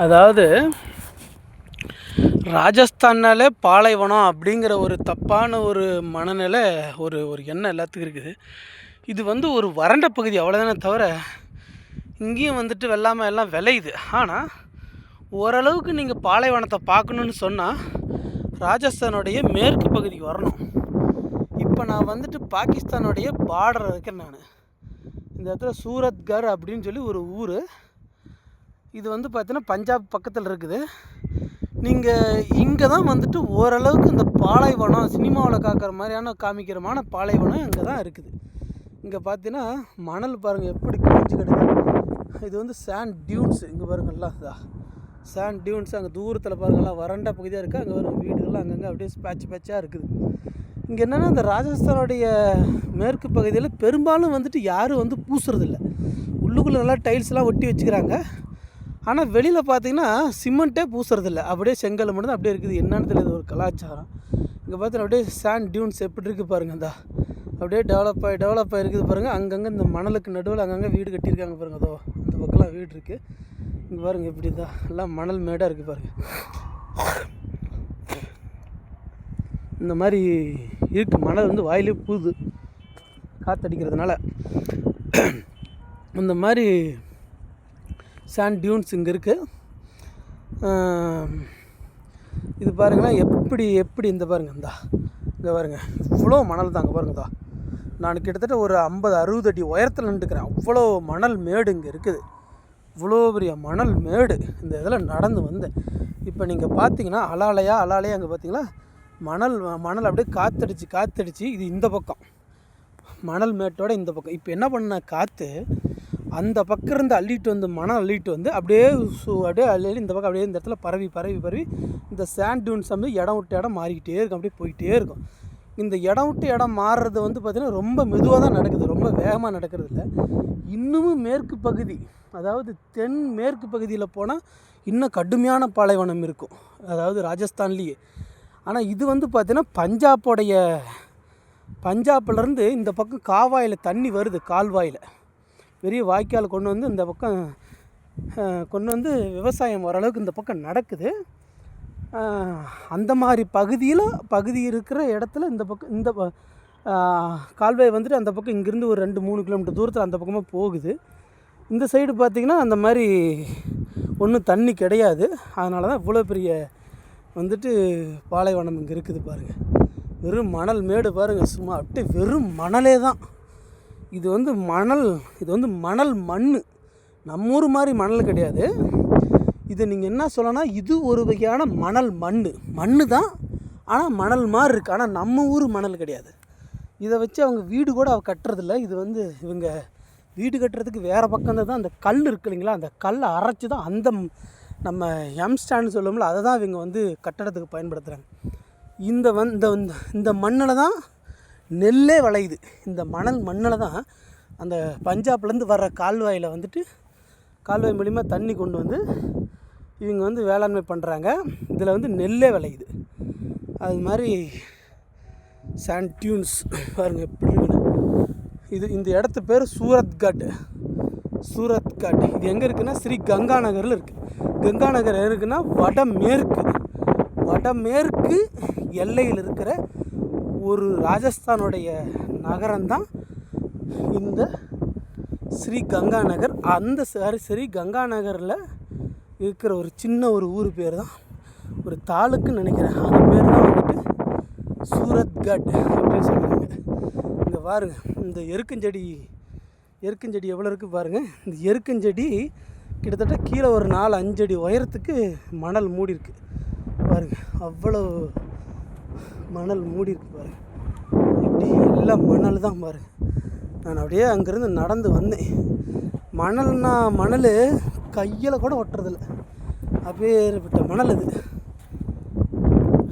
அதாவது ராஜஸ்தான்னாலே பாலைவனம் அப்படிங்கிற ஒரு தப்பான ஒரு மனநிலை ஒரு ஒரு எண்ணம் எல்லாத்துக்கும் இருக்குது. இது ஒரு வறண்ட பகுதி அவ்வளோதானே தவிர, இங்கேயும் வெள்ளாமை எல்லாம் விளையுது. ஆனால் ஓரளவுக்கு நீங்கள் பாலைவனத்தை பார்க்கணுன்னு சொன்னால் ராஜஸ்தானுடைய மேற்கு பகுதிக்கு வரணும். இப்போ நான் பாகிஸ்தானுடைய பார்டர் இருக்கேன். நான் இந்த இடத்துல சூரத்கர் அப்படின்னு சொல்லி ஒரு ஊர். இது பார்த்தீங்கன்னா பஞ்சாப் பக்கத்தில் இருக்குது. நீங்கள் இங்கே தான் ஓரளவுக்கு இந்த பாலைவனம் சினிமாவில் காமிக்கிறமான பாலைவனம் இங்கே தான் இருக்குது. இங்கே பார்த்தீங்கன்னா மணல் பாருங்கள் எப்படி குவிஞ்சு கிடக்கு. இது சாண்ட் டியூன்ஸ். இங்கே பாருங்கள்லாம் இதான் சாண்ட் டியூன்ஸ். அங்கே தூரத்தில் பாருங்கள்லாம் வறண்ட பகுதியாக இருக்குது. அங்கே வரும் வீடுகள்லாம் அங்கங்கே அப்படியே பேட்சாக இருக்குது. இங்கே என்னென்னா இந்த ராஜஸ்தானுடைய மேற்கு பகுதியில் பெரும்பாலும் யாரும் பூசுறதில்லை. உள்ளுக்குள்ளே நல்லா டைல்ஸ்லாம் ஒட்டி வச்சுக்கிறாங்க. ஆனால் வெளியில் பார்த்தீங்கன்னா சிமெண்ட்டே பூசுறதில்லை. அப்படியே செங்கல் மட்டும் தான் அப்படியே இருக்குது. என்னன்னு தெரியாது, ஒரு கலாச்சாரம். இங்கே பார்த்தீங்கன்னா அப்படியே சாண்ட் டியூன்ஸ் எப்படி இருக்குது பாருங்கள். இந்த அப்படியே டெவலப் ஆகி இருக்குது பாருங்கள். அங்கங்கே இந்த மணலுக்கு நடுவில் அங்கங்கே வீடு கட்டியிருக்காங்க பாருங்கள். அதோ அந்த பக்கம்லாம் வீடு இருக்குது. இங்கே பாருங்கள் எப்படி தான் எல்லாம் மணல் மேடாக இருக்குது பாருங்கள். இந்த மாதிரி இருக்குது. மணல் வாயிலே பூது காற்றடிக்கிறதுனால. இந்த மாதிரி சாண்ட் டியூன்ஸ் இங்கே இருக்குது. இது பாருங்களேன் எப்படி இந்த பாருங்கள். இங்கே பாருங்கள் இவ்வளோ மணல் தாங்க பாருங்கதா. நான் கிட்டத்தட்ட ஒரு 50-60 அடி உயரத்தில் நின்றுக்கிறேன். அவ்வளோ மணல் மேடு இங்கே இருக்குது. இவ்வளோ பெரிய மணல் மேடு. இந்த இதில் நடந்து வந்தேன். இப்போ நீங்கள் பார்த்தீங்கன்னா அலாலையாக அங்கே பார்த்தீங்கன்னா மணல் அப்படியே காற்றடிச்சு இது இந்த பக்கம் மணல் மேட்டோட இந்த பக்கம். இப்போ என்ன பண்ண காற்று அந்த பக்கம் இருந்து மணல் அள்ளிட்டு அப்படியே அள்ளி இந்த பக்கம் அப்படியே இந்த இடத்துல பரவி இந்த சாண்ட் டியூன்ஸ் இடம் விட்டு இடம் மாறிக்கிட்டே இருக்கும். அப்படியே போயிட்டே இருக்கும். இந்த இடம் விட்டு இடம் மாறுறது பார்த்திங்கன்னா ரொம்ப மெதுவாக தான் நடக்குது. ரொம்ப வேகமாக நடக்கிறது இல்லை. இன்னமும் மேற்கு பகுதி, அதாவது தென் மேற்கு பகுதியில் போனால் இன்னும் கடுமையான பாலைவனம் இருக்கும், அதாவது ராஜஸ்தான்லேயே. ஆனால் இது பார்த்திங்கன்னா பஞ்சாப்லேருந்து இந்த பக்கம் காவாயில் தண்ணி வருது. கால்வாயில் பெரிய வாய்க்கால் கொண்டு இந்த பக்கம் கொண்டு விவசாயம் ஓரளவுக்கு இந்த பக்கம் நடக்குது. அந்த மாதிரி பகுதி இருக்கிற இடத்துல இந்த பக்கம் இந்த கால்வாய் அந்த பக்கம் இங்கேருந்து ஒரு 2-3 கிலோமீட்டர் தூரத்தில் அந்த பக்கமாக போகுது. இந்த சைடு பார்த்திங்கன்னா அந்த மாதிரி ஒன்றும் தண்ணி கிடையாது. அதனால தான் இவ்வளோ பெரிய பாலைவனம் இங்கே இருக்குது பாருங்கள். வெறும் மணல் மேடு பாருங்கள். சும்மா அப்படியே வெறும் மணலே தான். இது மணல் மண். நம்ம ஊர் மாதிரி மணல் கிடையாது. இதை நீங்கள் என்ன சொல்லனா, இது ஒரு வகையான மணல் மண் தான். ஆனால் மணல் மாதிரி இருக்குது. ஆனால் நம்ம ஊர் மணல் கிடையாது. இதை வச்சு அவங்க வீடு கூட கட்டுறதில்ல. இது இவங்க வீடு கட்டுறதுக்கு வேறு பக்கம் தான் அந்த கல் இருக்குது இல்லைங்களா, அந்த கல்லை அரைச்சி தான் அந்த நம்ம எம்ஸ்டான்னு சொல்லுவோம்ல, அதை தான் இவங்க கட்டடத்துக்கு பயன்படுத்துகிறாங்க. இந்த மண்ணில் தான் நெல்லே விளையுது. இந்த மண்ணில் தான் அந்த பஞ்சாப்லேருந்து வர்ற கால்வாயில் கால்வாய் மூலிமா தண்ணி கொண்டு இவங்க வேளாண்மை பண்ணுறாங்க. இதில் நெல்லே விளையுது. அது மாதிரி சாண்ட் டியூன்ஸ் பாருங்கள் எப்படி இருக்குன்னு. இந்த இடத்து பேர் சூரத்கட். இது எங்கே இருக்குன்னா ஸ்ரீ கங்கா நகரில் இருக்குது. கங்கா நகர் இருக்குன்னா வடமேற்கு எல்லையில் இருக்கிற ஒரு ராஜஸ்தானுடைய நகரம்தான் இந்த ஸ்ரீ கங்கா நகர். அந்த ஸ்ரீ கங்கா நகரில் இருக்கிற ஒரு சின்ன ஒரு ஊர் பேர் தான், ஒரு தாலுக்குன்னு நினைக்கிறேன், அந்த பேர் தான் சூரத்கட் அப்படின்னு சொல்கிறாங்க. இங்கே பாருங்கள் இந்த எருக்கஞ்செடி எவ்வளோ இருக்குது பாருங்கள். இந்த எருக்கஞ்செடி கிட்டத்தட்ட கீழே ஒரு 4-5 அடி உயரத்துக்கு மணல் மூடி இருக்குது பாருங்கள். அவ்வளோ மணல் மூடி இருக்கு பாருங்கள். இப்படி எல்லாம் மணல் தான் பாருங்கள். நான் அப்படியே அங்கேருந்து நடந்து வந்தேன். மணல் கையில் கூட ஒட்டுறதில்ல. அப்படியே மணல் இது.